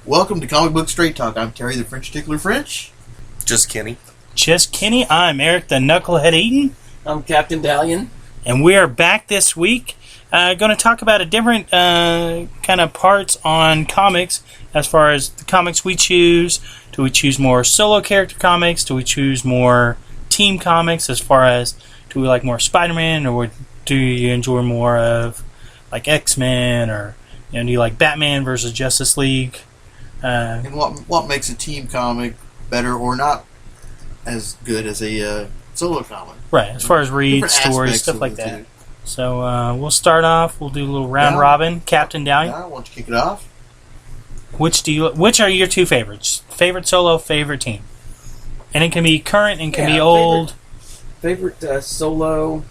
Welcome to Comic Book Straight Talk. I'm Terry the French Tickler French. Just Kenny. Just Kenny. I'm Eric the Knucklehead Eaton. I'm Captain Dalian. And we are back this week. Going to talk about a different kind of parts on comics as far as the comics we choose. Do we choose more solo character comics? Do we choose more team comics as far as do we like more Spider-Man or do you enjoy more of like X-Men or do you like Batman versus Justice League? And what makes a team comic better or not as good as a solo comic? Right, as far as reads, stories, stuff like that. So we'll start off. We'll do a little round robin. Captain Dalian. Yeah, why don't you kick it off? Which are your two favorites? Favorite solo, favorite team, and it can be current and can be old. Favorite solo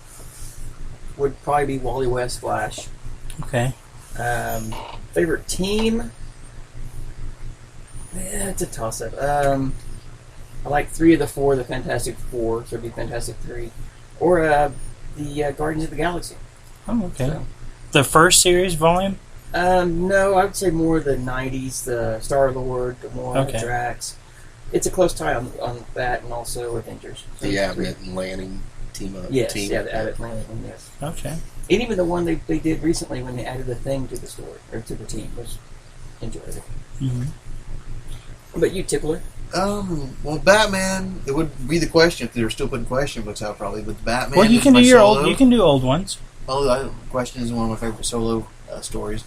would probably be Wally West Flash. Okay. Favorite team. Yeah, it's a toss-up. I like 3 of the 4, the Fantastic Four, so it'd be Fantastic 3. Or the Guardians of the Galaxy. Oh, okay. So, the first series volume? No, I would say more the 90s, the Star-Lord, the Drax. It's a close tie on that and also Avengers. So the Abbott and Lanning team up. Yes, team. yeah, the Abbott and Lanning one, yes. Okay. And even the one they did recently when they added the Thing to the story, or to the team, was enjoyable. Mm-hmm. But you, Tickler? Well, Batman. It would be the question if they were still putting question books out, probably. But Batman. Well, you can do your old. You can do old ones. Well, question is one of my favorite solo stories.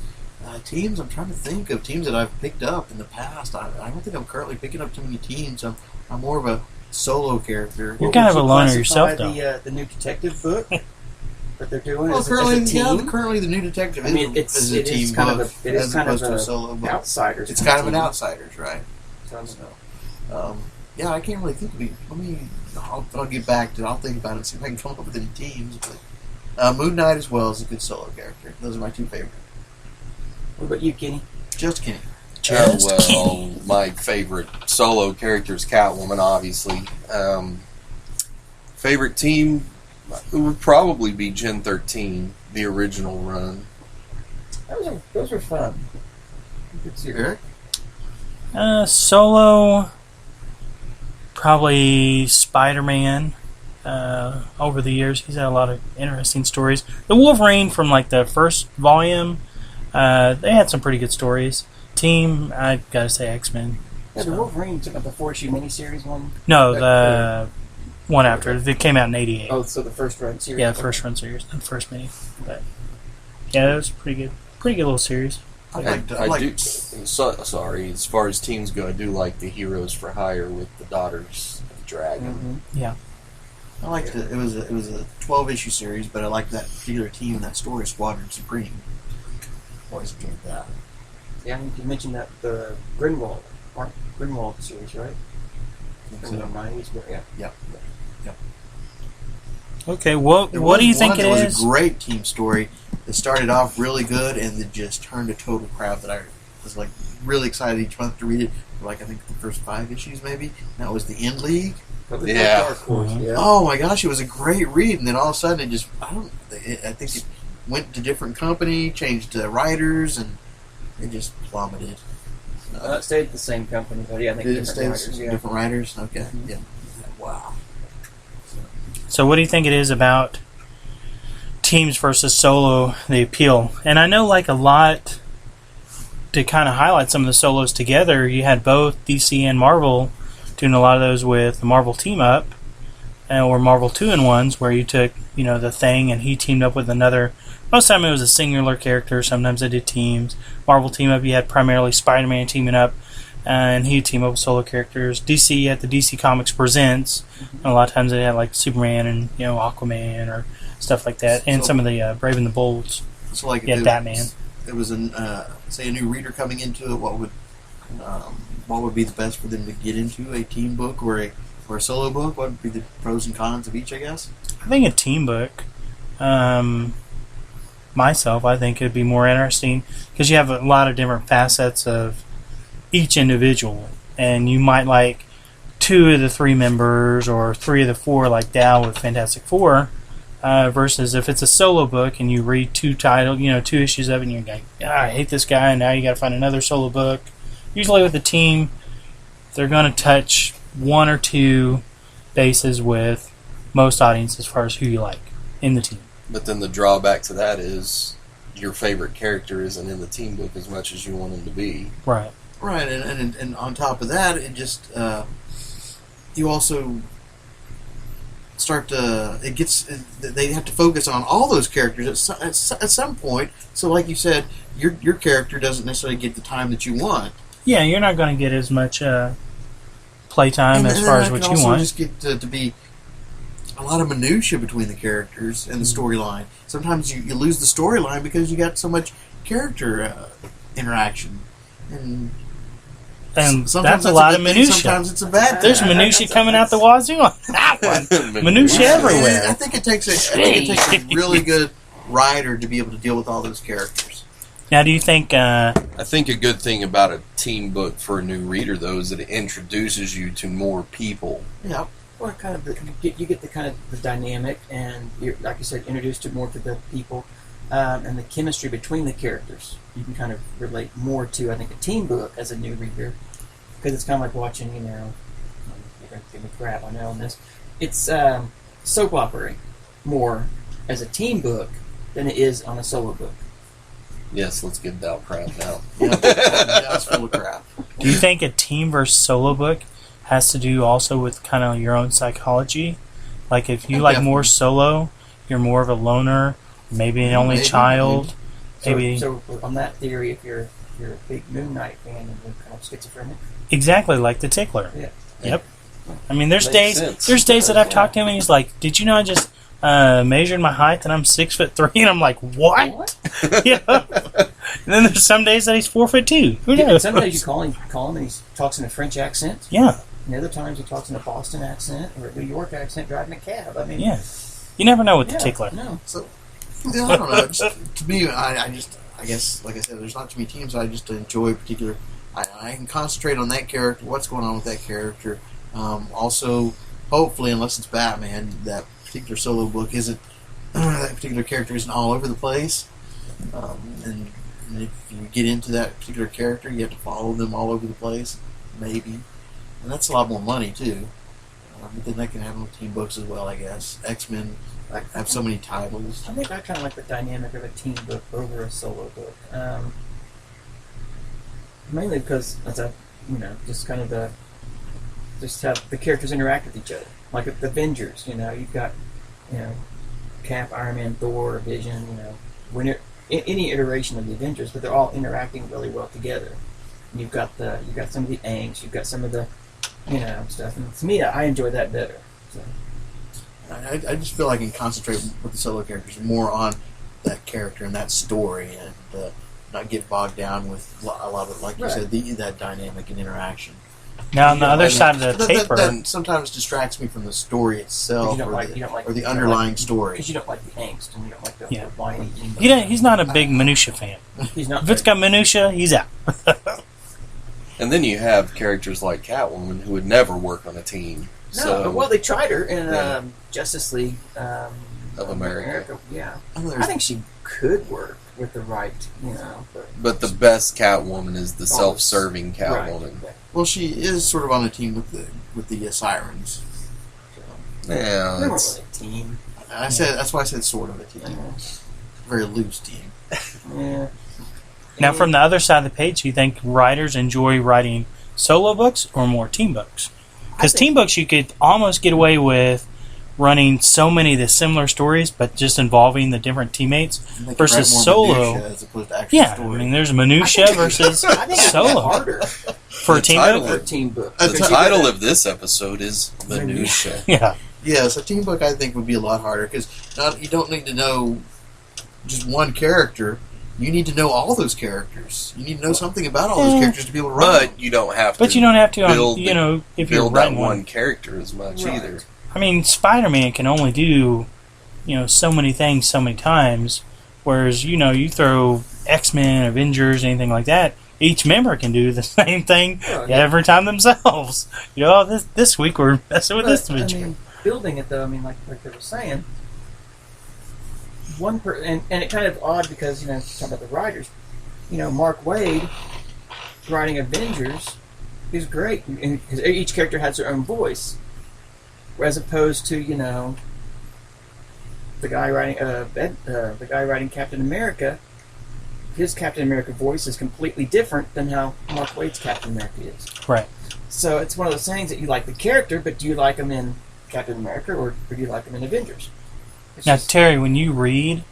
Teams. I'm trying to think of teams that I've picked up in the past. I don't think I'm currently picking up too many teams. I'm more of a solo character. You're kind of a loner yourself, though. The new detective book that they're doing well, as currently, a team. Currently, the new detective. I mean, it's a team book as opposed to a solo book. Outsiders. It's kind of an outsiders, right? So, yeah, I can't really think of any. I'll get back to it. I'll think about it and see if I can come up with any teams. But Moon Knight as well is a good solo character. Those are my 2 favorites. What about you, Kenny? Just Kenny. My favorite solo character is Catwoman, obviously. Favorite team would probably be Gen 13, the original run. Those were fun. Good series. Eric? Solo, probably Spider-Man. Over the years, he's had a lot of interesting stories. The Wolverine from like the first volume, they had some pretty good stories. Team, I gotta say X-Men. Yeah, the Wolverine took up the 4-issue miniseries one. No, the one after. It came out in '88. Oh, so the first run series. Yeah, the first run series, not the first mini. But yeah, it was pretty good. Pretty good little series. Sorry, as far as teams go, I do like the Heroes for Hire with the Daughters of the Dragon. Mm-hmm. Yeah. I liked it. It was a 12-issue series, but I liked that particular team and that story, Squadron Supreme. Always enjoyed that. Yeah, you mentioned that the Grinwald series, right? So, From the 90s, but yeah. Yep. Okay, what do you think it is? It was a great team story. It started off really good and then just turned to total crap that I was like really excited each month to read it. For like I think the first 5 issues maybe. And that was the End League. Yeah. Dark Horse, yeah. Oh my gosh, it was a great read, and then all of a sudden it just I think it went to different company, changed writers, and it just plummeted. It stayed at the same company, but yeah, I think different writers. Okay, Mm-hmm. yeah. Wow. So what do you think it is about teams versus solo, the appeal? And I know like a lot, to kind of highlight some of the solos together, you had both DC and Marvel doing a lot of those with the Marvel Team Up, or Marvel 2-in-1s, where you took, the Thing and he teamed up with another. Most of the time it was a singular character, sometimes they did teams. Marvel Team Up, you had primarily Spider-Man teaming up, and he'd team up with solo characters. DC, you had the DC Comics Presents, and a lot of times they had like Superman and Aquaman or stuff like that, and some of the Brave and the Bold. So like you had Batman. It was say a new reader coming into it. What would be the best for them to get into a team book or a solo book? What would be the pros and cons of each? I guess. I think a team book. Myself, I think it'd be more interesting because you have a lot of different facets of each individual, and you might like 2 of the 3 members or 3 of the 4, like Dow with Fantastic Four, versus if it's a solo book and you read 2 issues of it and you're like, I hate this guy, and now you got to find another solo book usually with a team, they're going to touch one or two bases with most audiences as far as who you like in the team. But then the drawback to that is your favorite character isn't in the team book as much as you want him to be. Right. Right, and on top of that, it just you also start to they have to focus on all those characters at some point. So, like you said, your character doesn't necessarily get the time that you want. Yeah, you're not going to get as much playtime as far as what you want. Just get to be a lot of minutia between the characters and the storyline. Sometimes you lose the storyline because you got so much character interaction. And that's a lot of minutia. Sometimes it's a bad thing. There's minutia coming out the wazoo on that one. Minutia everywhere. I think it takes a really good writer to be able to deal with all those characters. Now, do you think... I think a good thing about a team book for a new reader, though, is that it introduces you to more people. Yeah. Well, kind of you get the kind of the dynamic, and you're, like you said, introduced to more to the people, and the chemistry between the characters. You can kind of relate more to, I think, a team book as a new reader, because it's kind of like watching, you're going to give me crap, I know on this. It's soap opera more as a team book than it is on a solo book. Yes, let's give Dow crap now. That's full of crap. Do you think a team versus solo book has to do also with kind of your own psychology? Like if you like more solo, you're more of a loner, maybe an only child. So on that theory, if you're a big Moon Knight fan and you're kind of schizophrenic. Exactly, like the Tickler. Yeah. Yep. I mean, there's Makes days sense. there's days that I've talked to him and he's like, "Did you know I just measured my height and I'm 6'3"? And I'm like, "What?" Yeah. And then there's some days that he's 4'2". Who knows? Some days you call him and he talks in a French accent. Yeah. And other times he talks in a Boston accent or a New York accent driving a cab. I mean, Yeah. You never know with the Tickler. No. So, I don't know. Just, to me, I guess, like I said, there's not too many teams I just enjoy particular. I can concentrate on that character, what's going on with that character. Also, hopefully, unless it's Batman, that particular solo book isn't, that particular character isn't all over the place. And if you get into that particular character, you have to follow them all over the place, maybe. And that's a lot more money, too. But then that can happen with team books as well, I guess. X-Men have so many titles. I think I kind of like the dynamic of a team book over a solo book. Mainly because it's just kind of just have the characters interact with each other. Like the Avengers, you've got, Cap, Iron Man, Thor, Vision, when any iteration of the Avengers, but they're all interacting really well together. And you've got some of the angst, you've got some of the, stuff. And to me, I enjoy that better. So. I just feel I can concentrate with the solo characters more on that character and that story, and not get bogged down with a lot of, like you said, that dynamic and interaction. Now, on the other side of the paper... That sometimes distracts me from the story itself or the underlying story. Because you don't like the angst and you don't like the whiny. He's not a big minutia fan. He's not. If it's got minutia, he's out. And then you have characters like Catwoman who would never work on a team. No, well, they tried her in Justice League of America. Yeah, I think she could work with the right, But the best Catwoman is the self-serving Catwoman. Right. Well, she is sort of on a team with the Sirens. So. Yeah, they weren't really a team. That's why I said sort of a team. Very loose team. Yeah. Now, from the other side of the page, do you think writers enjoy writing solo books or more team books? Because team books, you could almost get away with running so many of the similar stories, but just involving the different teammates versus solo. As opposed to actual story. I mean, there's minutia versus solo. Harder for a team book. For a team book. The title of this episode is Minutia. Yeah. Yes, a team book I think would be a lot harder because you don't need to know just one character. You need to know all those characters. You need to know something about all those characters to be able to run. But you don't have to. But you don't have to. Build, if you're build writing that one character as much either. I mean, Spider-Man can only do, so many things so many times, whereas, you throw X-Men, Avengers, anything like that, each member can do the same thing every time themselves. This week we're messing with this Avenger. I mean, building it, though, like they were saying, and it kind of odd because, talking about the writers, Mark Waid writing Avengers is great because each character has their own voice, as opposed to the guy writing Captain America. His Captain America voice is completely different than how Mark Waid's Captain America is. Right. So it's one of those things that you like the character, but do you like him in Captain America or do you like him in Avengers? It's Now, just- Terry, when you read,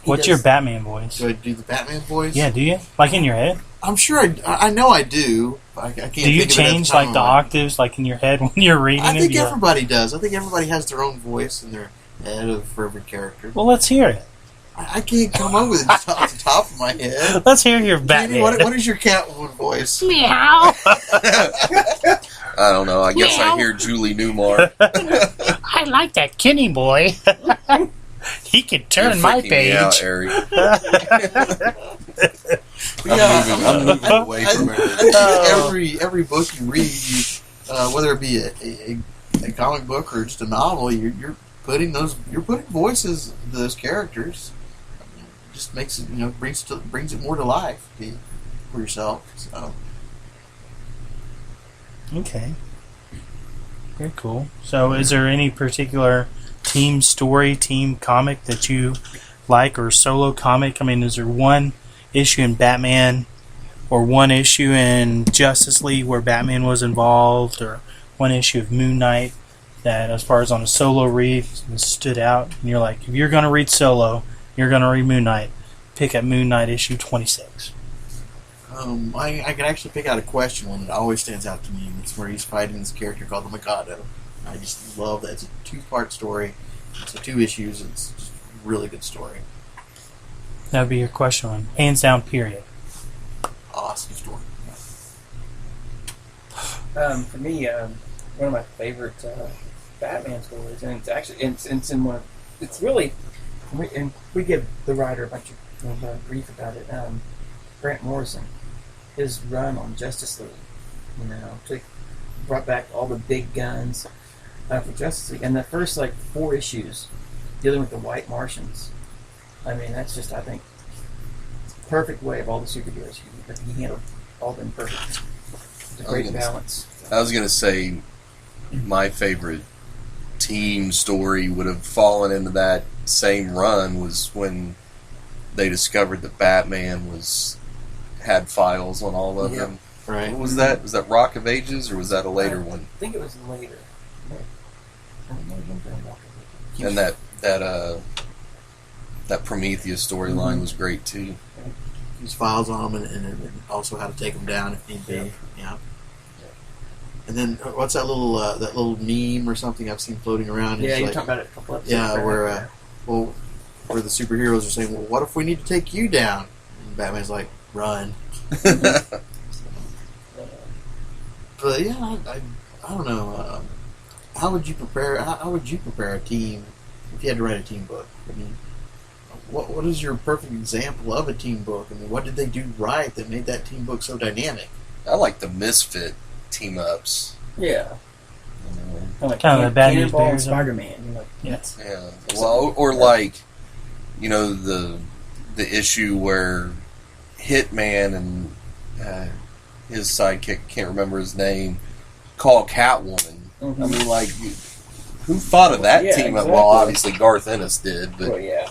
what's does- your Batman voice? Do I do the Batman voice? Yeah, do you? Like in your head? I'm sure I know I do. I can't Do you think of it at change time like the of octaves like in your head when you're reading I it? think Yeah. everybody does. I think everybody has their own voice in their head for every character. Well, let's hear it. I can't come up with it just off the top of my head. Let's hear your Jamie, Batman. what is your Catwoman voice? Meow. I don't know. I guess I hear Julie Newmar. I like that Kenny boy. He could turn You're my freaking me out, page. Ari. Yeah, I'm moving away from I it. think every book you read, whether it be a comic book or just a novel, you're putting voices into those characters. It just makes it brings it more to life for yourself. So Okay. Very cool. So, is there any particular team story, team comic that you like, or solo comic? I mean, is there one issue in Batman, or one issue in Justice League where Batman was involved, or one issue of Moon Knight that, as far as on a solo read, stood out? And you're like, if you're going to read solo, you're going to read Moon Knight, pick up Moon Knight issue 26. I can actually pick out a question one that always stands out to me, and it's where he's fighting this character called the Mikado. I just love that. It's a 2-part story. It's 2 issues. It's just a really good story. That would be your question one. Hands down, period. Awesome story. For me, one of my favorite Batman stories, and it's actually it's in one. It's really, and we give the writer a bunch of grief about it. Grant Morrison, his run on Justice League, brought back all the big guns for Justice League, and the first 4 issues dealing with the White Martians. I mean, that's just, I think, perfect way of all the superheroes. He handled all of them perfect. It's a great balance. I was going to say my favorite team story would have fallen into that same run was when they discovered that Batman had files on all of them. Right. What was that? Was that Rock of Ages, or was that a later one? I think it was later. And that Prometheus storyline was great too. Use files on them and also how to take them down if need be. Yeah. And then what's that little meme or something I've seen floating around? Yeah, It's you like, talked about it a couple episodes yeah, back. where the superheroes are saying, "Well, what if we need to take you down?" And Batman's like, "Run." But yeah, I don't know. How would you prepare a team if you had to write a team book? I mean, what is your perfect example of a team book? I mean, what did they do right that made that team book so dynamic? I like the Misfit team ups. Yeah. Kind of Kind of the Bad News Cannonball and Bears, Spider-Man. Yes. Yeah. Well, or like, the issue where Hitman and his sidekick, can't remember his name, call Catwoman. Mm-hmm. I mean, like, who thought of that Yeah, team up? exactly. Well, obviously Garth Ennis did, but Well, yeah.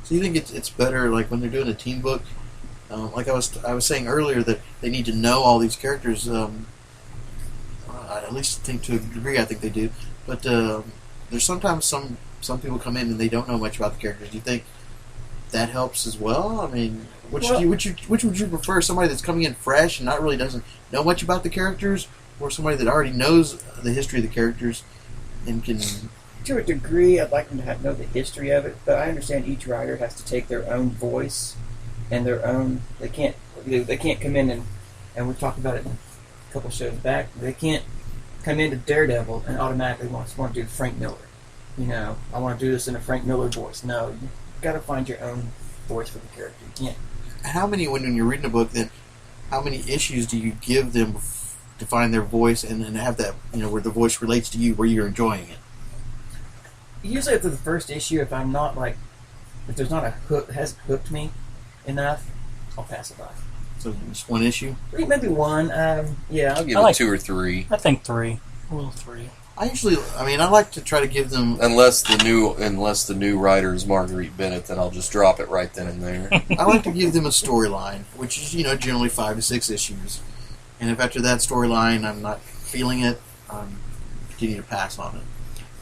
So you think it's better like when they're doing a team book? Like I was saying earlier that they need to know all these characters. I at least think to a degree I think they do, but there's sometimes some people come in and they don't know much about the characters. Do you think that helps as well? I mean, which would you prefer? Somebody that's coming in fresh and not really doesn't know much about the characters, or somebody that already knows the history of the characters and can? To a degree, I'd like them to know the history of it, but I understand each writer has to take their own voice and their own. They can't come in and we talked about it a couple shows back. They can't come into Daredevil and automatically want to do Frank Miller. I want to do this in a Frank Miller voice. No, you got to find your own voice for the character. You can't. How many, when you're reading a book, then how many issues do you give them to find their voice and have that, where the voice relates to you, where you're enjoying it? Usually after the first issue, if there's not a hook, hasn't hooked me enough, I'll pass it by. So just one issue. I think maybe one. Yeah. I'll give I like- it 2 or 3. I think 3. A little 3. I like to try to give them. Unless the new writer is Marguerite Bennett, then I'll just drop it right then and there. I like to give them a storyline, which is generally 5 to 6 issues. And if after that storyline I'm not feeling it, I'm continue to pass on it.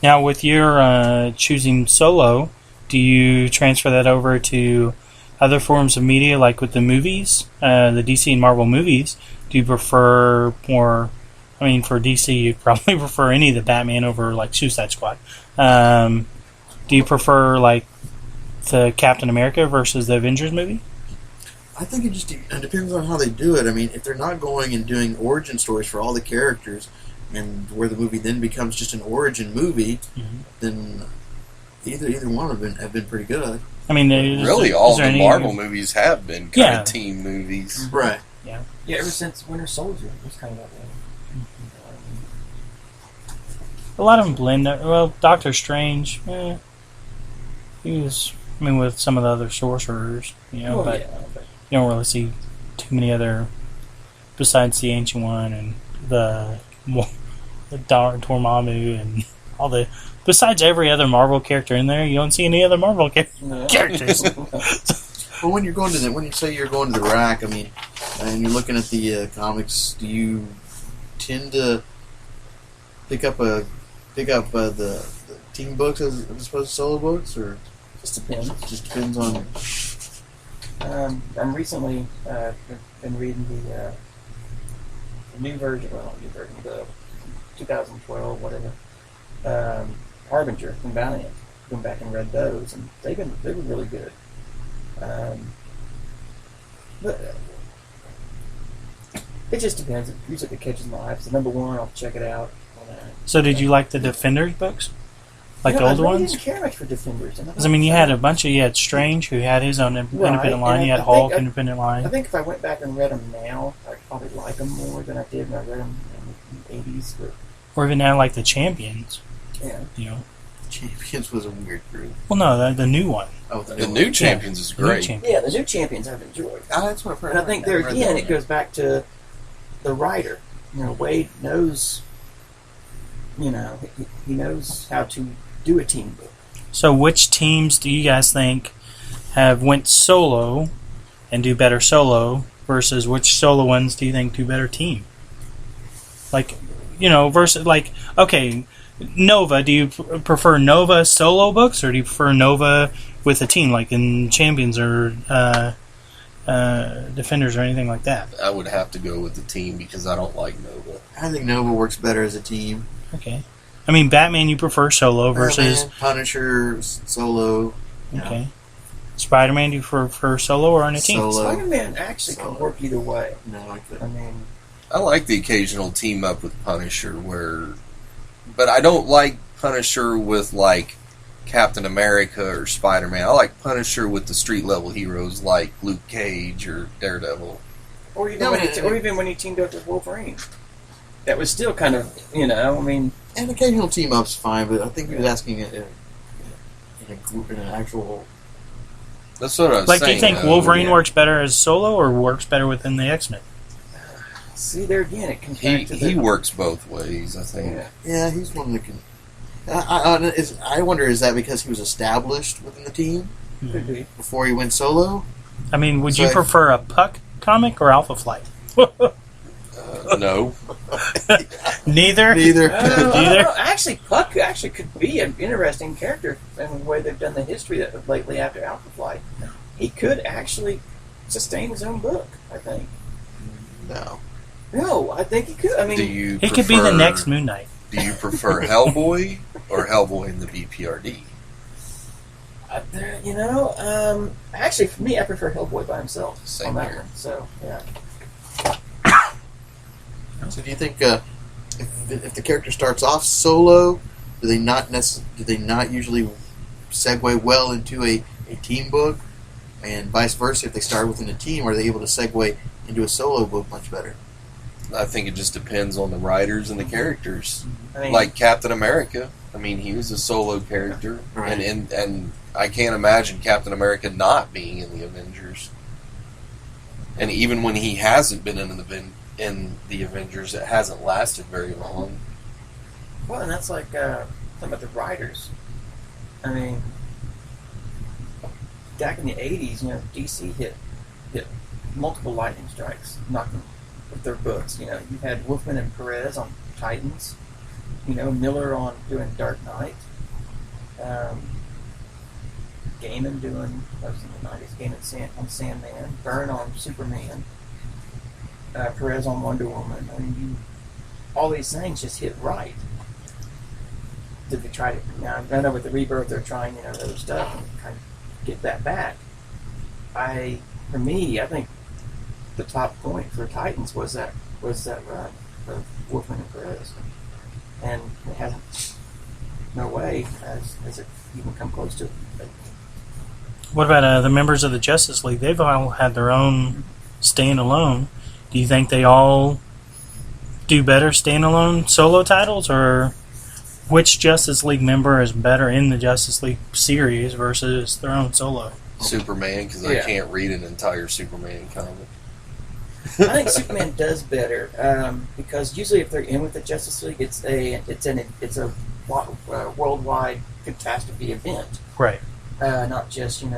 Now, with your choosing solo, do you transfer that over to other forms of media, like with the movies, the DC and Marvel movies? Do you prefer more? I mean, for DC, you'd probably prefer any of the Batman over like Suicide Squad. Do you prefer like the Captain America versus the Avengers movie? I think it just depends on how they do it. I mean, if they're not going and doing origin stories for all the characters, and where the movie then becomes just an origin movie, then either one have been pretty good. I mean, Really, all the Marvel movies have been kind of team movies. Right. Yeah, ever since Winter Soldier, it was kind of that way. A lot of them blend. Well, Doctor Strange, he was. I mean, with some of the other sorcerers, but you don't really see too many other besides the Ancient One and the Dormammu and all the. Besides every other Marvel character in there, you don't see any other Marvel characters. Well, when you say you're going to the rack, I mean, and you're looking at the comics, do you tend to pick up the team books as opposed to solo books, or Just depends. it just depends on? I'm recently been reading the new version, the 2012 whatever, Harbinger from Valiant. Went back and read those, and they were really good. But it just depends. Usually, if it catches my eye, if it's the number one, I'll check it out. So, did you like the Defenders books, like the older I really ones? didn't care much for Defenders. Because I mean, you had a bunch of. You had Strange, who had his own independent line. and You had I Hulk, think independent I line. think if I went back and read them now, I'd probably like them more than I did when I read them in the 80s. But Or even now, like the Champions. yeah. Champions was a weird group. Well, no, the new one. Oh, The new Champions is The new great. Champions. Yeah, the new champions I've enjoyed. That's what I've heard. And I think there again, it goes back to the writer. Wade knows, he knows how to do a team book. So, which teams do you guys think have went solo and do better solo versus which solo ones do you think do better team? Like, versus okay, Nova. Do you prefer Nova solo books or do you prefer Nova with a team, like in Champions or Defenders or anything like that? I would have to go with the team because I don't like Nova. I think Nova works better as a team. Okay. I mean, Batman you prefer solo versus Batman, Punisher solo. okay. Spider-Man do you prefer solo or on a team? Solo. Spider-Man actually can work either way. No, I I couldn't. mean, I like the occasional team up with Punisher, but I don't like Punisher with like Captain America or Spider-Man. I like Punisher with the street level heroes like Luke Cage or Daredevil. or even when he teamed up with Wolverine. That was still kind of, I mean, And occasional team up's fine, but I think he was asking it in a group, in an actual. That's what I was Like, saying. do you think though. Wolverine works better as solo or works better within the X-Men? see there again, it comes back to He works both ways, I think. Yeah. Yeah, he's one that can. I wonder, is that because he was established within the team Could be. before he went solo? I mean, would you So- prefer a Puck comic or Alpha Flight? No. Neither. Neither. Either? Actually, Puck actually could be an interesting character in the way they've done the history that lately after Alpha Flight. He could actually sustain his own book, I think. No. No, I think he could. I mean, He could be the next Moon Knight. Do you prefer Hellboy or Hellboy in the BPRD? actually, for me, I prefer Hellboy by himself Same on that here. one. So, yeah. So do you think if the character starts off solo, do they not usually segue well into a team book, and vice versa? If they start within a team, are they able to segue into a solo book much better? I think it just depends on the writers and the characters. I mean, Like Captain America. I mean, he was a solo character, Right. and I can't imagine Captain America not being in the Avengers. And even when he hasn't been in the Avengers, it hasn't lasted very long. Well, and that's like talking about the writers. I mean, back in the '80s, DC hit multiple lightning strikes, knocking with their books. You had Wolfman and Perez on Titans. Miller on doing Dark Knight. Gaiman doing, that was in the '90s. Gaiman on Sandman. Byrne on Superman. Perez on Wonder Woman. I mean, all these things just hit right. Did they try to? I know with the Rebirth they're trying, other stuff and kind of get that back. For me, I think the top point for Titans was that run of Wolfman and Perez, and it hasn't. No way has it even come close to it. What about the members of the Justice League? They've all had their own standalone. Do you think they all do better standalone solo titles, or which Justice League member is better in the Justice League series versus their own solo? Superman, because I can't read an entire Superman comic. I think Superman does better because usually if they're in with the Justice League, it's a worldwide catastrophe event, Right. Not just him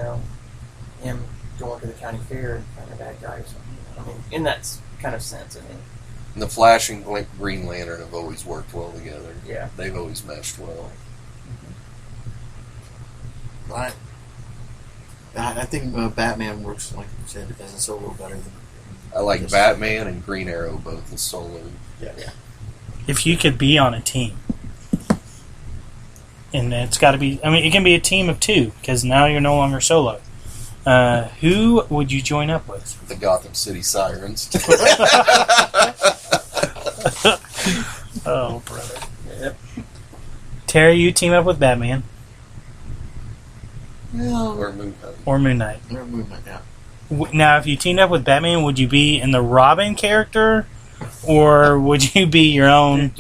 going to the county fair and finding a bad guy or something. I mean, in that kind of sense. I mean, And the Flash and Green Lantern have always worked well together. Yeah. They've always meshed well. Right. I think Batman works, like you said, as a solo better than. I like Batman and Green Arrow both as solo. yeah. If you could be on a team, and it's got to be, it can be a team of two, because now you're no longer solo. Who would you join up with? The Gotham City Sirens. Oh, brother. Yep. Terry, you team up with Batman. Or Moon Knight. Or Moon Knight. Or Moon Knight, yeah. Now, if you teamed up with Batman, would you be in the Robin character, or would you be your own,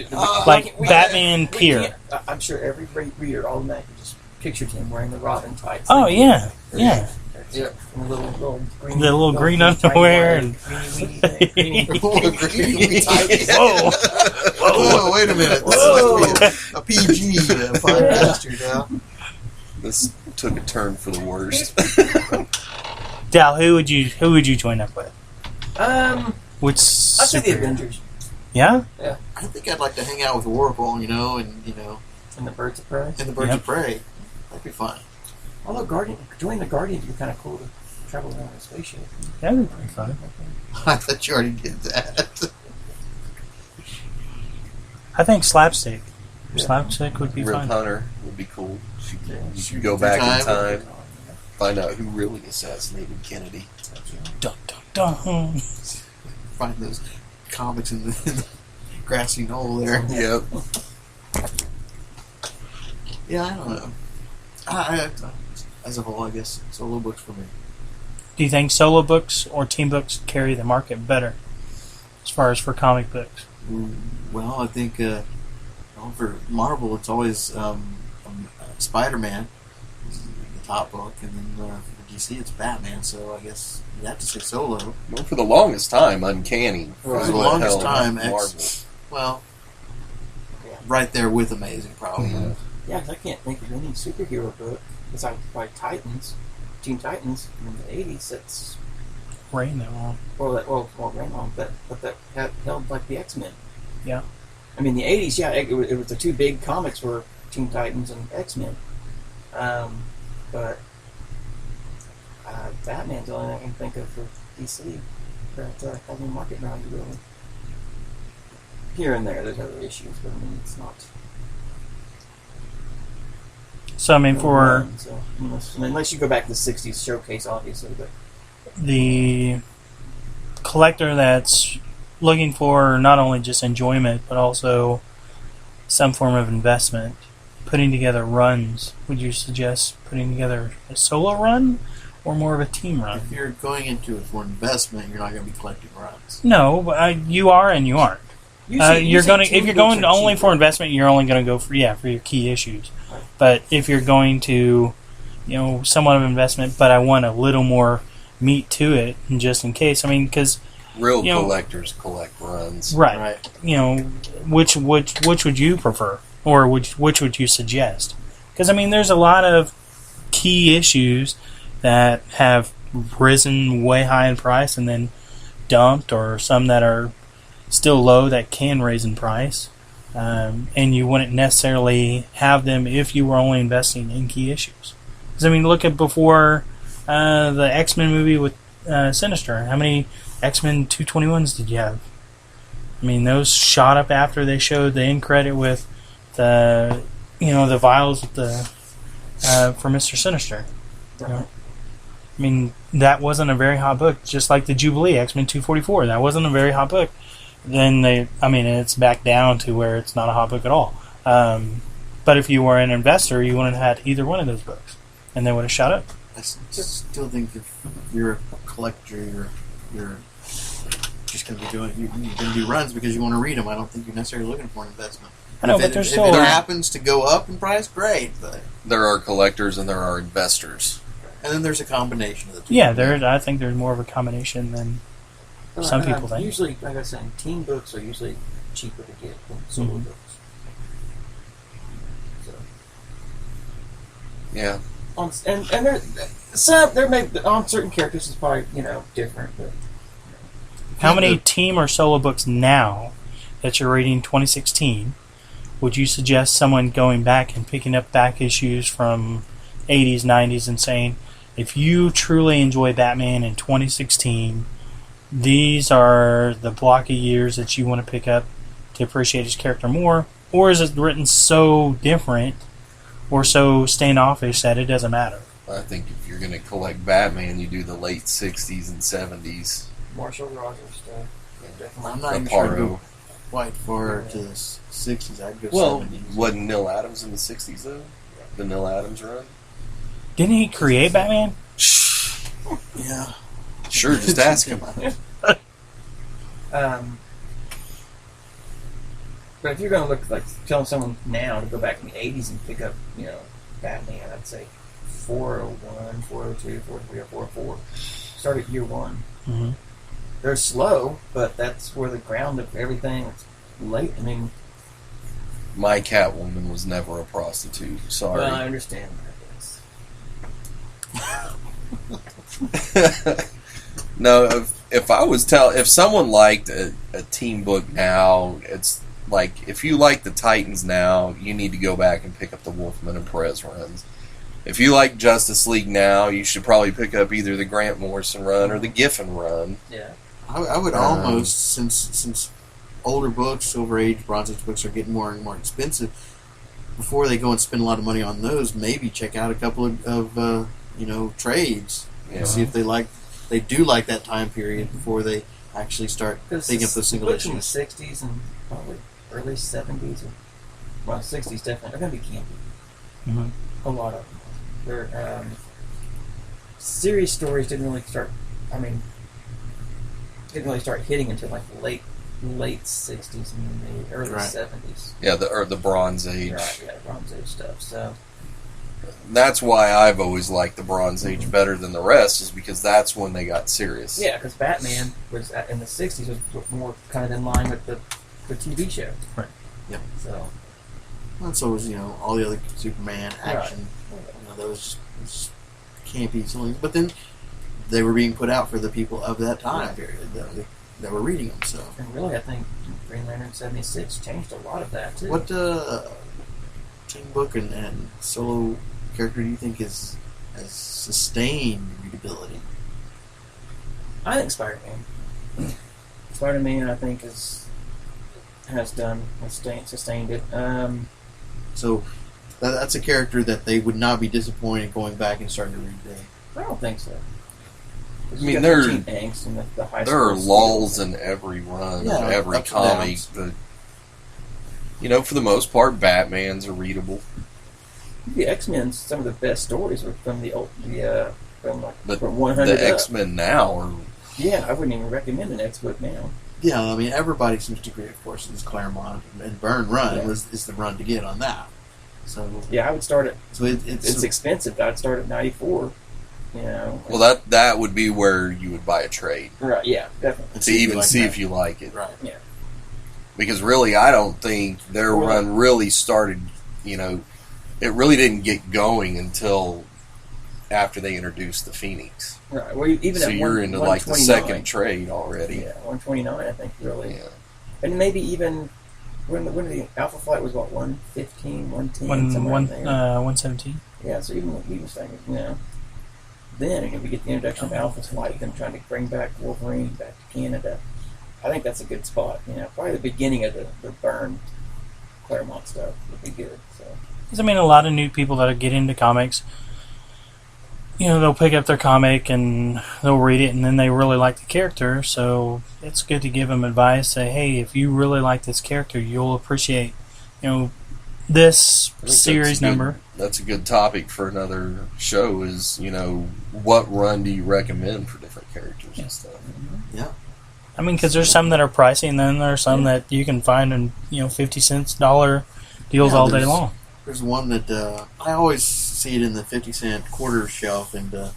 Batman peer? I'm sure every reader automatically just pictured him wearing the Robin tights. Oh, yeah. Yeah. Yeah, and the little green, The little green underwear and Whoa. Whoa. Wait a minute. This must be a PG podcast now. This took a turn for the worst. Dal, who would you join up with? Which I'd say the Avengers. Yeah? I think I'd like to hang out with Oracle, and And the Birds of Prey. and the Birds of Prey. That'd be fun. Although joining the Guardians would be kind of cool to travel around in a spaceship. That'd be pretty fun. I thought you already did that. I think Slapstick. Yeah. Slapstick would be Rip fun. Hunter would be cool. You Yeah. could go back in Time. time, find out who really assassinated Kennedy. Dun, dun, dun. Find those comics in the grassy knoll there. Yep. Yeah, I don't know. I as a whole, I guess solo books for me. Do you think solo books or team books carry the market better as far as for comic books? Well, I think for Marvel, it's always Spider-Man, is the top book, and then for DC, it's Batman. So I guess you have to say solo. Well, for the longest time, Uncanny. For was the what longest held time, Marvel. Well, right there with Amazing, probably. Mhm. Yeah, 'cause I can't think of any superhero book besides like Titans, Teen Titans in the '80s. That's Rain that long. ran on, but that held like the X-Men. Yeah. I mean, the '80s, yeah, it was the two big comics were Teen Titans and X-Men. But Batman's the only thing I can think of for DC that has any market value really. Here and there, there's other issues, but I mean, it's not. So, for So, unless you go back to the '60s showcase, obviously, but the collector that's looking for not only just enjoyment, but also some form of investment, putting together runs, would you suggest putting together a solo run or more of a team run? If you're going into it for investment, you're not going to be collecting runs. No, but you are and you aren't. If you're going only for investment, you're only going to go for your key issues. But if you're going to, somewhat of investment, but I want a little more meat to it, just in case. I mean, because Real you know, collectors collect runs. right? You know, which would you prefer, or which would you suggest? Because I mean, there's a lot of key issues that have risen way high in price and then dumped, or some that are still low that can raise in price, and you wouldn't necessarily have them if you were only investing in key issues. Because I mean, look at before the X-Men movie with Sinister. How many X-Men 221s did you have? I mean, those shot up after they showed the end credit with the the vials with the for Mr. Sinister. You know? I mean, that wasn't a very hot book. Just like the Jubilee X-Men 244, that wasn't a very hot book. Then it's back down to where it's not a hot book at all. But if you were an investor, you wouldn't have had either one of those books, and they would have shot up. I still think if you're a collector, you're just going to be doing you're going to do runs because you want to read them. I don't think you're necessarily looking for an investment. I know, if but there's if still it happens to go up in price, great. But There are collectors and there are investors. and then there's a combination of the two. Yeah, I think there's more of a combination than some people think. Usually, like I was saying, team books are usually cheaper to get than solo Mhm. books. So, Yeah. there may on certain characters it's probably different, but How many team or solo books now that you're reading 2016 would you suggest someone going back and picking up back issues from 80s, 90s and saying, if you truly enjoy Batman in 2016, these are the block of years that you want to pick up to appreciate his character more? Or is it written so different or so standoffish that it doesn't matter? I think if you're going to collect Batman, you do the late 60s and 70s. Marshall Rogers stuff. Yeah, definitely. I'm not even sure I'd go Aparo. quite far to the 60s. I'd go Well, 70s. wasn't Neil Adams in the 60s, though? The Neil Adams run? Didn't he create Batman? Yeah. Sure, just ask him. But if you're going to look like telling someone now to go back in the 80s and pick up, Batman, I'd say 401, 402, 403, or 404. Start at year one. Mm-hmm. They're slow, but that's where the ground of everything is late. I mean, My Catwoman was never a prostitute. Sorry. well, I understand that. No, if someone liked a team book now, it's like, if you like the Titans now, you need to go back and pick up the Wolfman and Perez runs. If you like Justice League now, you should probably pick up either the Grant Morrison run or the Giffen run. Yeah. I would almost, since older books, Silver Age, Bronze Age books are getting more and more expensive, before they go and spend a lot of money on those, maybe check out a couple of trades Yeah. and see if they do like that time period before they actually start picking up those single books in the issues. 60s and probably early 70s, well, 60s definitely, are going to be campy. Mm-hmm. A lot of them. Their serious stories didn't really start hitting until like late 60s and maybe early Right. 70s. Yeah, the Bronze Age. Right, yeah, Bronze Age stuff. So That's why I've always liked the Bronze Age better than the rest, is because that's when they got serious. yeah, because Batman was in the 60s was more kind of in line with the TV show. Right. Yep. So And so was all the other Superman action. That was just campy, silly. But then they were being put out for the people of that time period that were reading them. So and really, I think Green Lantern 76 changed a lot of that too. what team book and solo character do you think has sustained readability? I think Spider-Man. Spider-Man, I think, has sustained it. So that's a character that they would not be disappointed going back and starting to read. I don't think so. I mean, there angst and the high are school lulls skills. in every run Yeah, of every ups and comic, downs. but for the most part, Batman's are readable. The X-Men, some of the best stories were from But from 100 the up. X-Men now are Yeah, I wouldn't even recommend an X-book now. Yeah, I mean everybody seems to agree, of course, is Claremont and Byrne run Yeah. is the run to get on that. So Yeah, I would start at. so It's expensive. I'd start at 94. You know. Well, that would be where you would buy a trade Right. Yeah. Definitely. to even see if you like it. Right. Yeah. Because really, I don't think their run really started. You know, it really didn't get going until after they introduced the Phoenix. Right. Well, even So at you're into like the 129. second trade already. Yeah, 129, I think, really. Yeah. And maybe even when the Alpha Flight was what, 115, 110, somewhere One in there. 117. Yeah, so even saying, you know, then if we get the introduction of Alpha Flight, them trying to bring back Wolverine back to Canada, I think that's a good spot. You know, probably the beginning of the Byrne Claremont stuff would be good. So. Because I mean, a lot of new people that get into comics, you know, they'll pick up their comic and they'll read it, and then they really like the character. So it's good to give them advice. Say, hey, if you really like this character, you'll appreciate, you know, this I think series number. That's a good topic for another show. Is, you know, what run do you recommend for different characters and stuff? Yeah. I mean, because there's some that are pricey, and then there's some that you can find in, you know, 50 cents, dollar deals all day long. There's one that I always see it in the 50-cent quarter shelf, and I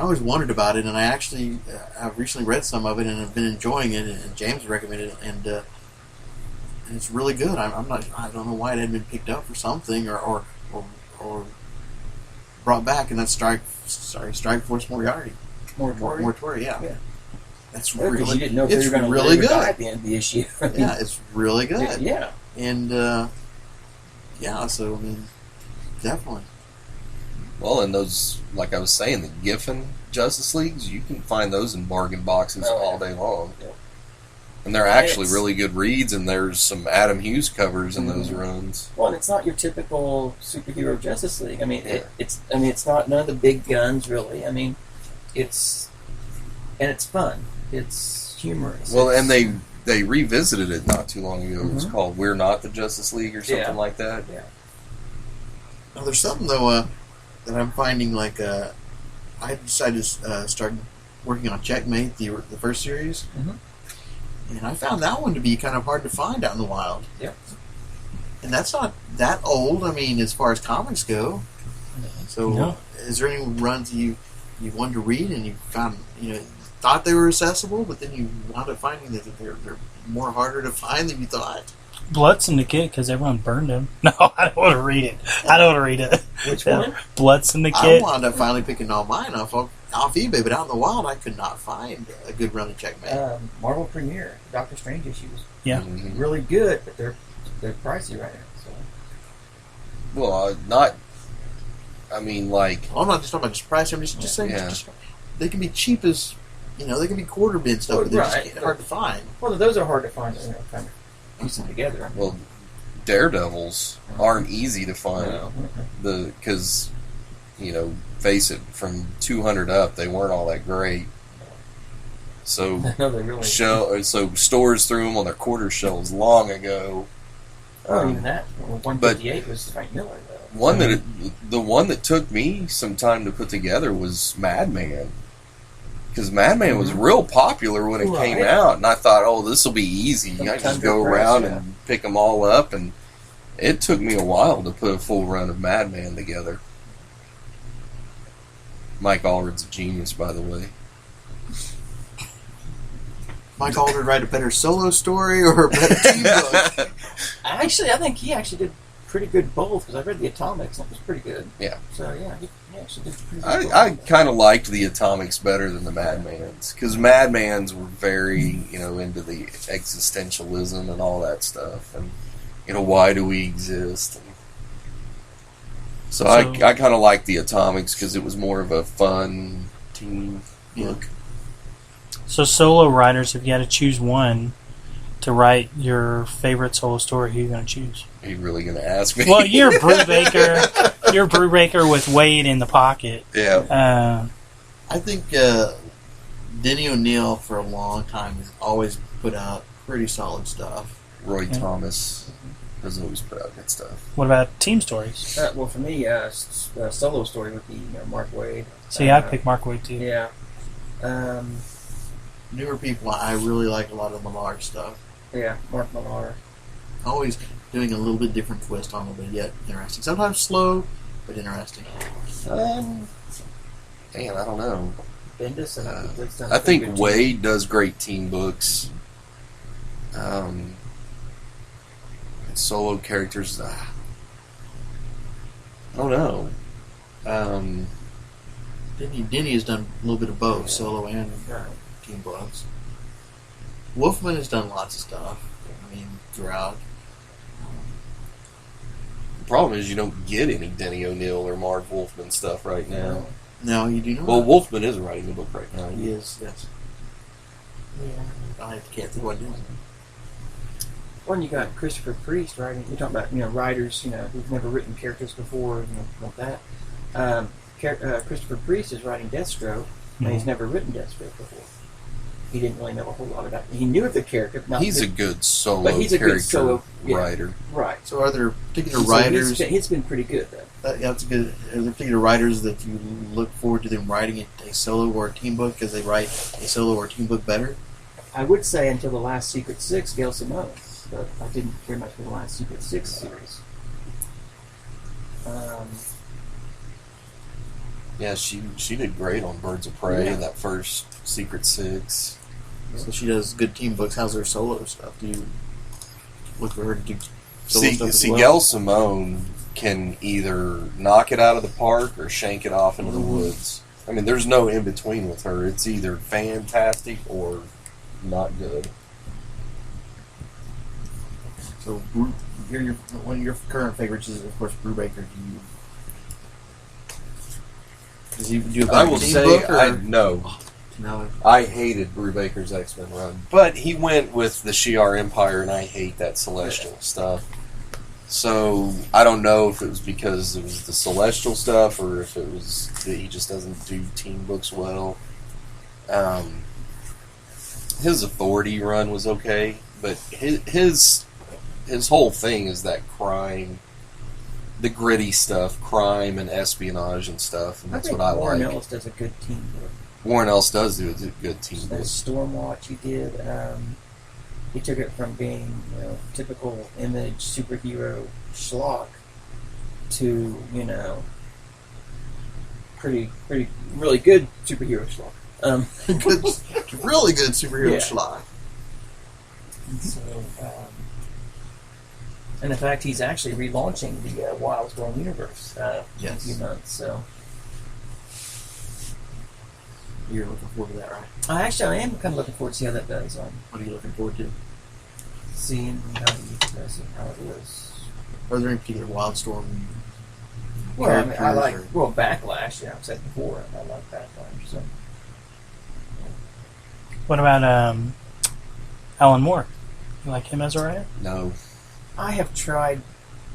always wondered about it. And I actually I've recently read some of it and have been enjoying it. And James recommended it, and it's really good. I don't know why it hadn't been picked up for something or brought back. And that's Strike Force Moriarty. Mortuary, yeah. That's Well, 'cause really, you didn't know if it's you were going to really live or die good. at the end of the issue. Yeah, it's really good. Yeah. And yeah, so I mean, definitely. Well, and those, like I was saying, the Giffen Justice Leagues, you can find those in bargain boxes all day long. Yeah. And they're actually It's- really good reads, and there's some Adam Hughes covers in those runs. Well, and it's not your typical superhero Justice League. I mean, Yeah. it's not none of the big guns really. I mean, it's fun. It's humorous. Well, It's- and they revisited it not too long ago. It was called "We're Not the Justice League" or something Yeah. like that. Yeah. Now, there's something though that I'm finding like I decided to start working on Checkmate, the first series, and I found that one to be kind of hard to find out in the wild. Yep. And that's not that old. I mean, as far as comics go. So, No. is there any runs you wanted to read and you found thought they were accessible, but then you wound up finding that they're more harder to find than you thought? Blood Syndicate, because everyone burned him. No, I don't want to read it. I don't want to read it. Which one? Blood I Syndicate. wound up finally picking all mine off eBay, but out in the wild, I could not find a good run of Checkmate. Marvel Premiere, Doctor Strange issues, Yeah. Mhm. really good, but they're pricey right now. So. Well, not. I mean, like, Well, I'm not just talking about just price. I'm just saying Yeah. they can be cheap as they can be quarter bin stuff, but they're Right. just hard to find. Well, those are hard to find. Kind of piece them together. well, Daredevils aren't easy to find. No. Because, face it, from 200 up, they weren't all that great. So No, they really. so stores threw them on their quarter shelves long ago. Oh, even that. 158 was Frank Miller, though. The one that took me some time to put together was Madman. Because Madman was real popular when it came Right. out, and I thought, oh, this will be easy. I Tons just of go press, around yeah. and pick them all up, and it took me a while to put a full run of Madman together. Mike Allred's a genius, by the way. Mike Aldred write a better solo story or a better team book? I think he actually did pretty good both, because I read the Atomics and it was pretty good. Yeah. So, yeah, he actually did pretty good. I kind of liked the Atomics better than the Madmans, because Madmans were very, into the existentialism and all that stuff, and why do we exist? And so I kind of liked the Atomics because it was more of a fun team book. So solo writers, if you had to choose one to write your favorite solo story, who are you going to choose? Are you really going to ask me? Well, you're Brubaker. You're Brubaker with Wade in the pocket. Yeah. I think Denny O'Neil for a long time has always put out pretty solid stuff. Roy Thomas has always put out good stuff. What about team stories? Well, for me, solo story would be Mark Waid. See, I'd pick Mark Wade too. Yeah. Newer people, I really like a lot of Millar stuff. Yeah, Mark Millar. Always doing a little bit different twist on it, but yet interesting. Sometimes slow, but interesting. Man, I don't know. Bendis, I think Wade does great team books. Solo characters, I don't know. Denny has done a little bit of both, solo and team books. Wolfman has done lots of stuff. I mean, throughout. The problem is you don't get any Denny O'Neil or Marv Wolfman stuff right now. No, you do not. Well, Wolfman is writing the book right now. He is, yes. Yeah, I can't think what it is. Well, you got Christopher Priest writing. You're talking about writers who've never written characters before, like that. Christopher Priest is writing Deathstroke, and he's never written Deathstroke before. He didn't really know a whole lot about it. He knew of the character. He's a good solo but he's a character good solo writer. Right. So are there particular writers? It's been pretty good, though. That's good. Are there particular writers that you look forward to them writing a solo or a team book because they write a solo or team book better? I would say until the last Secret Six, Gail Simone. But I didn't care much for the last Secret Six series. Yeah, she did great on Birds of Prey in that first Secret Six. So she does good team books. How's her solo stuff? Do you look for her to do solo stuff as well? Gail Simone can either knock it out of the park or shank it off into the woods. I mean, there's no in between with her. It's either fantastic or not good. So, one of your current favorites is, of course, Brubaker. Does he do a I will team say, book, or? No. I hated Brubaker's X-Men run. But he went with the Shi'ar Empire, and I hate that Celestial stuff. So, I don't know if it was because it was the Celestial stuff, or if it was that he just doesn't do team books well. His Authority run was okay, but his whole thing is that crime, the gritty stuff, crime and espionage and stuff, and that's what I Warren like. Ellis does a good team book. Warren Ellis does do a good team book. That Stormwatch he did, he took it from being typical Image superhero schlock to pretty really good superhero schlock. Really good superhero schlock. So, and in fact, he's actually relaunching the Wilds World Universe in a few months. So you're looking forward to that, right? I am kind of looking forward to see how that does. What are you looking forward to? Seeing how it is. Are there any particular Wildstorm? Well, I mean, I like Backlash. Yeah, I've said before, I like Backlash. So. What about Alan Moore? You like him as a writer? No. I have tried.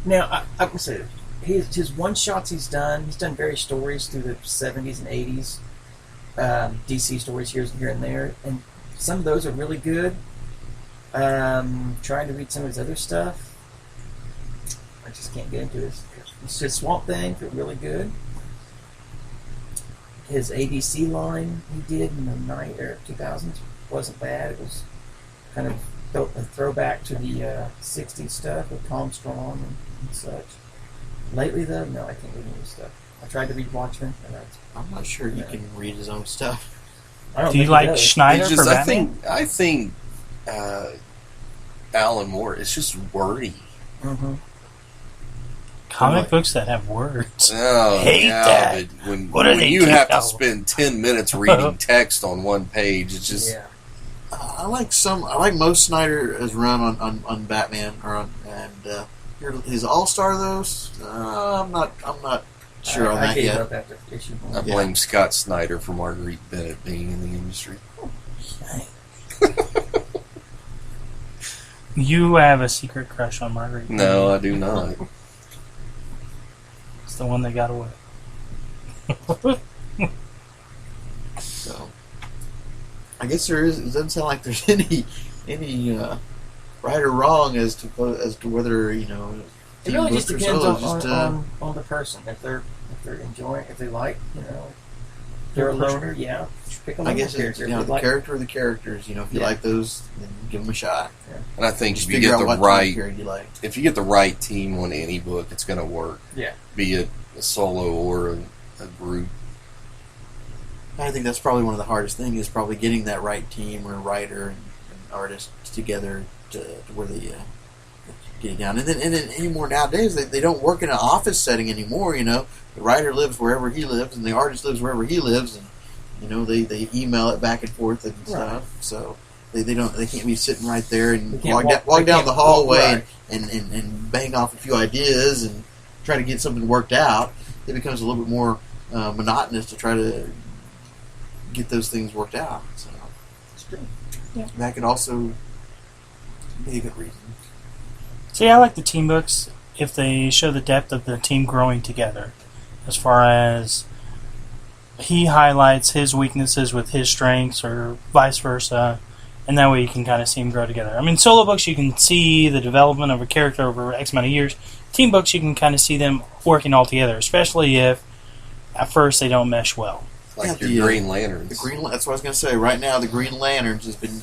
Now, I can say his one-shots he's done various stories through the 70s and 80s. DC stories here and there. And some of those are really good. Trying to read some of his other stuff. I just can't get into it. His Swamp Thing felt really good. His ABC line he did in the 2000s wasn't bad. It was kind of a throwback to the 60s stuff with Tom Strong and such. Lately, though, no, I can't read any stuff. I tried to read Watchmen, and I'm not sure he can read his own stuff. Do you like Schneider for Batman? I think Alan Moore is just wordy. Mm-hmm. Comic books that have words. Oh, hate that. But when you have to spend 10 minutes reading text on one page, it's just. Yeah. I like most Snyder has run on Batman his All-Star though. I'm not sure on that yet. I blame Scott Snyder for Marguerite Bennett being in the industry. You have a secret crush on Marguerite Bennett. No, I do not. It's the one that got away. So, I guess there is. It doesn't sound like there's any right or wrong as to whether It really just depends on the person. If they're enjoying, if they like, they're a loner. Yeah, pick a loner character. The character or the characters. If you like those, then give them a shot. Yeah. And I think just if you get the right, if you get the right team on any book, it's going to work. Yeah. Be it a solo or a group. I think that's probably one of the hardest things is probably getting that right team or writer and artist together to where they get it down. And then anymore nowadays, they don't work in an office setting anymore. The writer lives wherever he lives, and the artist lives wherever he lives, and they email it back and forth and stuff. So they can't be sitting right there and walk down the hallway and bang off a few ideas and try to get something worked out. It becomes a little bit more monotonous to try to get those things worked out. So It's true. Yeah. that could also be a good reason. See, I like the team books if they show the depth of the team growing together, as far as he highlights his weaknesses with his strengths or vice versa, and that way you can kind of see them grow together. I mean, solo books, you can see the development of a character over X amount of years. Team books, you can kind of see them working all together, especially if at first they don't mesh well. Like Yeah, your Green Lanterns. That's what I was going to say. Right now, the Green Lanterns has been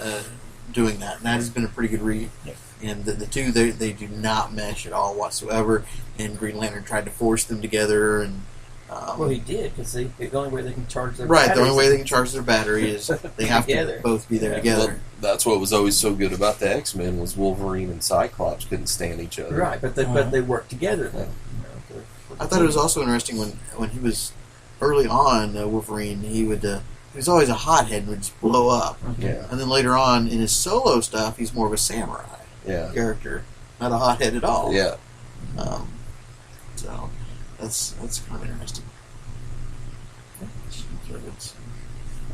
doing that, and that has been a pretty good read. Yep. And the two, they do not mesh at all whatsoever. And Green Lantern tried to force them together, and Well, he did, because the only way they can charge their right. The batteries only way they can charge their battery is they have Together. to both be there Yeah. together. Well, that's what was always so good about the X-Men was Wolverine and Cyclops couldn't stand each other. Right, but they work together then. I thought it was also interesting when he was early on Wolverine. He was always a hothead and would just blow up. Yeah. And then later on in his solo stuff, he's more of a samurai Yeah. character, not a hothead at all. Yeah. So that's kind of interesting.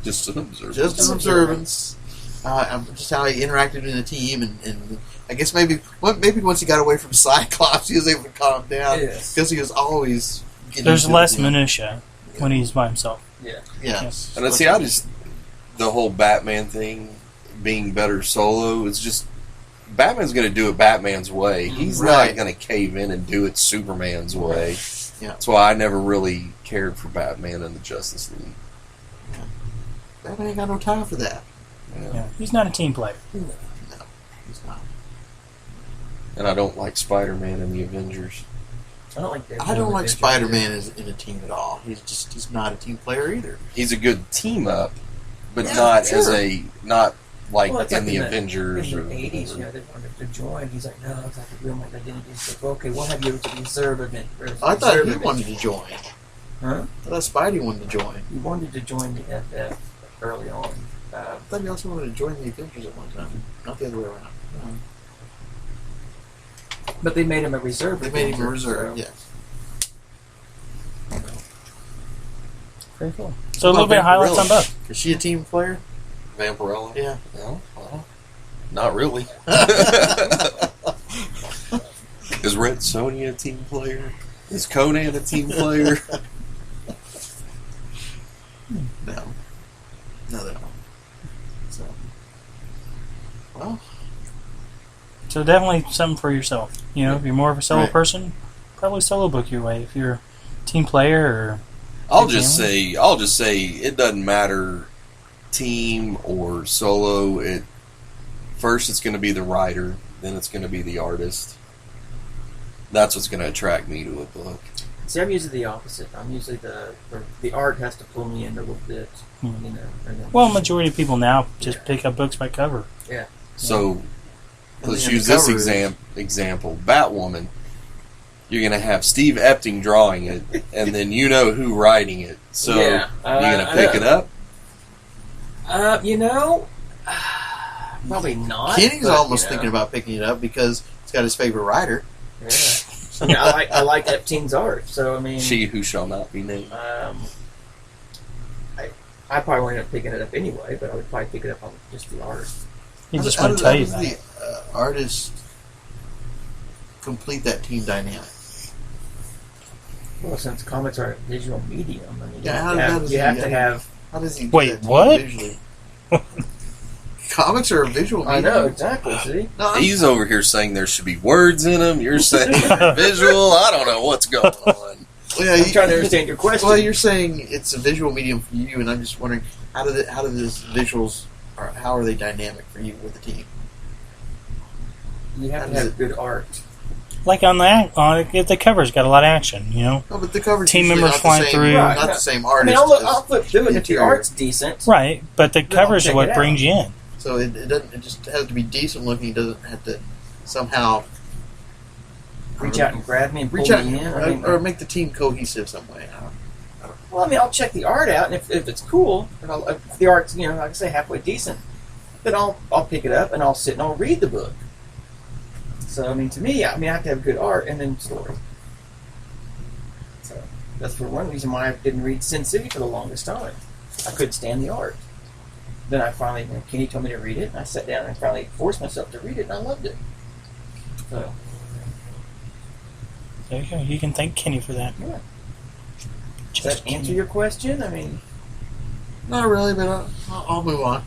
Just an observer. Just an observance. Just how he interacted in a team, and I guess maybe once he got away from Cyclops, he was able to calm down Yes. because he was always getting There's into less it. minutia when he's by himself. Yeah. Yes. And see, the whole Batman thing being better solo is just Batman's going to do it Batman's way. He's Right. not going to cave in and do it Superman's way. Yeah. That's why I never really cared for Batman and the Justice League. Batman ain't got no time for that. Yeah. He's not a team player. No, he's not. And I don't like Spider-Man and the Avengers. I don't like that. I don't like Spider-Man as in a team at all. He's not a team player either. He's a good team up, but Yeah, not sure. as a not like Well, it's in the in Avengers in or the 80s, they wanted to join. He's like, no, it's like a real my identity. He's like, okay, we'll have you as a reserve event. I thought he wanted to join. Huh? I thought Spidey wanted to join. He wanted to join the FF early on. I thought he also wanted to join the Avengers at one time. Not the other way around. But they made him a reserve. They made him a Avenger, reserve, so- yes. Very cool. So a little bit of highlights on both. Is she a team player? Vampirella. Yeah. No, well, not really. Is Red Sonja a team player? Is Conan a team player? No. No, they don't. So. Well, So definitely something for yourself. If you're more of a solo Right. person, probably solo book your way. If you're a team player or I'll just say it doesn't matter team or solo. First it's going to be the writer, then it's going to be the artist. That's what's going to attract me to a book. See, I'm usually the opposite. I'm usually the art has to pull me in a little bit, Hmm. And then, well, majority of people now just pick up books by cover. yeah. So And let's the use this cover is- example. Batwoman. You're going to have Steve Epting drawing it, and then you know who writing it. So Yeah. you're going to pick it up? Probably not. Kenny's but, almost thinking about picking it up because it's got his favorite writer. Yeah. I mean, I like Epstein's art, so I mean, She who shall not be named. I probably won't end up picking it up anyway, but I would probably pick it up on just the art. He just How wouldn't does- tell how you does about it. the artist complete that team dynamic? Well, since comics are a visual medium, I mean, Yeah, you have to have. How does he do Wait, that team what? visually? Comics are a visual I medium. know exactly. See, No, I'm- He's over here saying there should be words in them. You're saying they're visual. I don't know what's going on. yeah, I'm trying to understand your question. Well, you're saying it's a visual medium for you, and I'm just wondering how do these visuals, or how are they dynamic for you with the team? You have How to does have good art. like on the cover's got a lot of action, you know. No, but the cover's Team usually members not flying the same, through. not the same I artist. mean, I'll flip through it if the interior. art's decent. Right, but the Then I'll cover's check what it brings out. you in. So it doesn't. It just has to be decent looking. It doesn't have to somehow Reach out and grab me and pull reach out me in. or make the team cohesive some way. Well, I mean, I'll check the art out, and if it's cool, and if the art's, like I say, halfway decent, then I'll pick it up and I'll sit and I'll read the book. So, I mean, to me, I have to have good art and then story. So that's for one reason why I didn't read Sin City for the longest time. I couldn't stand the art. Then I finally, Kenny told me to read it, and I sat down and finally forced myself to read it, and I loved it. So, There you go. You can thank Kenny for that. yeah. Does Just that answer Kenny. your question? I mean, Not really, but I'll move on.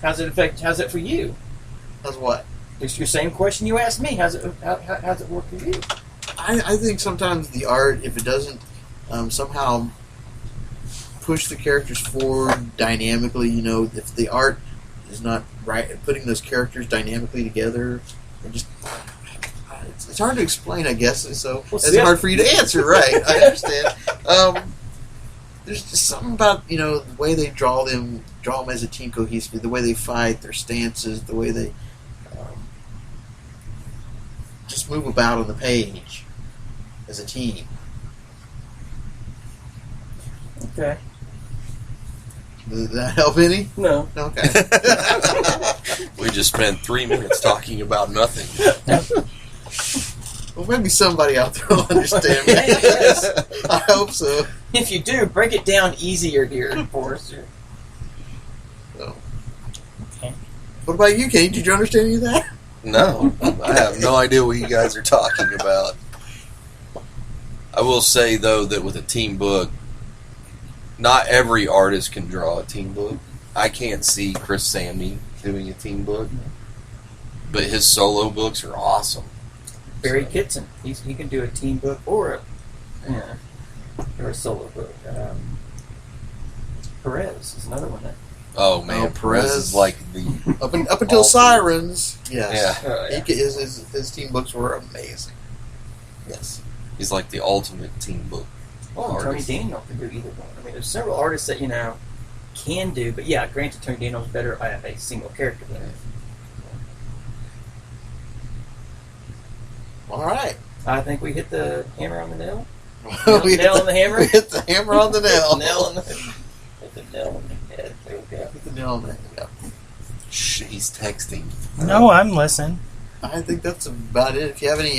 how's it for you? That's what It's your same question you asked me. How's it work for you? I think. Sometimes the art, if it doesn't somehow push the characters forward dynamically, if the art is not right, putting those characters dynamically together, and just it's hard to explain, I guess. So it's hard for you to answer, right? I understand. There's just something about the way they draw them as a team cohesively, the way they fight, their stances, the way they just move about on the page as a team. Okay. Does that help any? No. Okay. We just spent 3 minutes talking about nothing. Well, maybe somebody out there will understand me. Yes. I hope so. If you do, break it down easier here for us. So. Okay. What about you, Kate? Did you understand any of that? No, I have no idea what you guys are talking about. I will say, though, that with a team book, not every artist can draw a team book. I can't see Chris Samney doing a team book, but his solo books are awesome. Barry Kitson, he can do a team book or a solo book. Perez is another one that. Oh man, Oh, Perez Perez. is like the Up until Awesome. Sirens, yes. Yeah. His team books were amazing. Yes. he's like the ultimate team book. Oh, Tony artist. Daniel can do either one. I mean, there's several artists that can do, but yeah, granted, Tony Daniel's better at a single character than. All right. I think we hit the hammer on the nail. We Nail hit on the hammer? We hit the hammer on the nail. Nail on the hit the nail on the head. There we go. Hit the nail on the head. Yeah. Shh, he's texting. No, I'm listening. I think that's about it. If you have any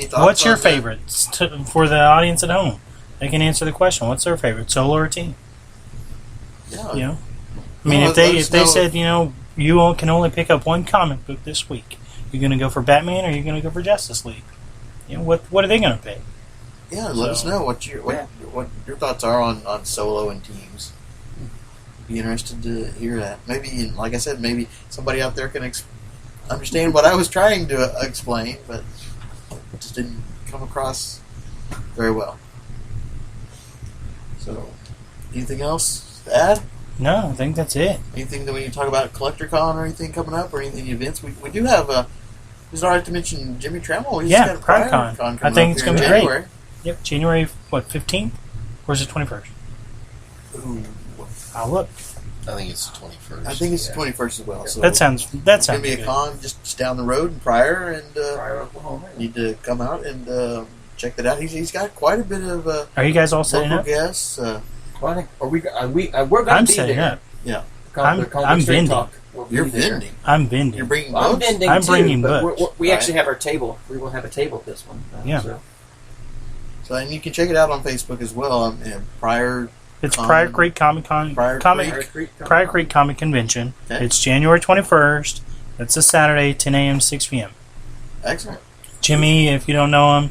thoughts, What's your on that? favorites for the audience at home? They can answer the question. What's their favorite, solo or team? Yeah. You know, I mean, Well, if they let us if they know. said you can only pick up one comic book this week, you're going to go for Batman or you're going to go for Justice League? What are they going to pick? Yeah, let us So- know what your thoughts are on solo and teams. Be interested to hear that. Maybe, like I said, maybe somebody out there can understand what I was trying to explain, but it just didn't come across very well. So, anything else to add? No, I think that's it. Anything that when you talk about CollectorCon or anything coming up or anything events? We do have is it all right to mention Jimmy Trammell? He's Yeah, got a PrideCon. PrideCon coming I think up it's here in gonna be great. January. Yep, January 15th, or is it 21st? Ooh, I'll look. I think it's the 21st. I think it's Yeah. the 21st as well. So That sounds it's going to be a good. con just down the road in Pryor, and Pryor, Oklahoma. need to come out and check that out. He's got quite a bit of Are you guys all setting local up? guests. Well, I think we're going I'm to be setting there. up. Yeah, I'm vending. We'll be you're there. vending. I'm vending. You're bringing Well, I'm books. vending I'm too, bringing but books. we Right. actually have our table. We will have a table at this one. Yeah. So. So and you can check it out on Facebook as well. Pryor. It's Pryor Creek Comic Con. Pryor Pryor Creek Comic Convention. Okay. It's January 21st. It's a Saturday, 10 a.m. 6 p.m. Excellent. Jimmy, if you don't know him,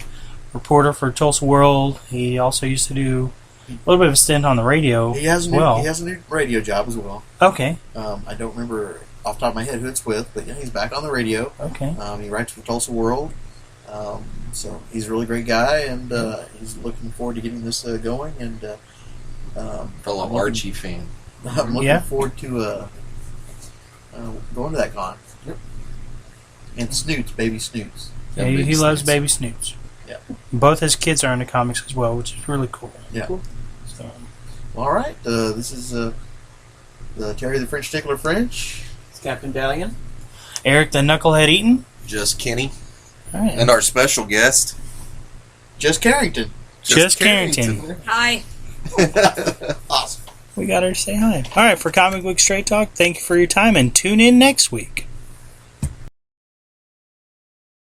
reporter for Tulsa World. He also used to do a little bit of a stint on the radio He has as a new, well. he has a new radio job as well. Okay. I don't remember off the top of my head who it's with, but yeah, he's back on the radio. Okay. He writes for Tulsa World. So he's a really great guy, and he's looking forward to getting this going. And Fellow I'm looking- Archie fan. I'm looking Yeah. forward to going to that con. Yep. And Snoots, baby Snoots. Yeah, Yeah, he Baby loves Snoots. Baby Snoots. Yeah. Both his kids are into comics as well, which is really cool. Yeah. Cool. So, All right. This is the Terry the French Tickler French. It's Captain Dalian. Eric the Knucklehead Eaton. Just Kenny. All right. And our special guest, Just Carrington. Just Carrington. Hi. Awesome. We got her to say hi. All right, for Comic Book Straight Talk, thank you for your time and tune in next week.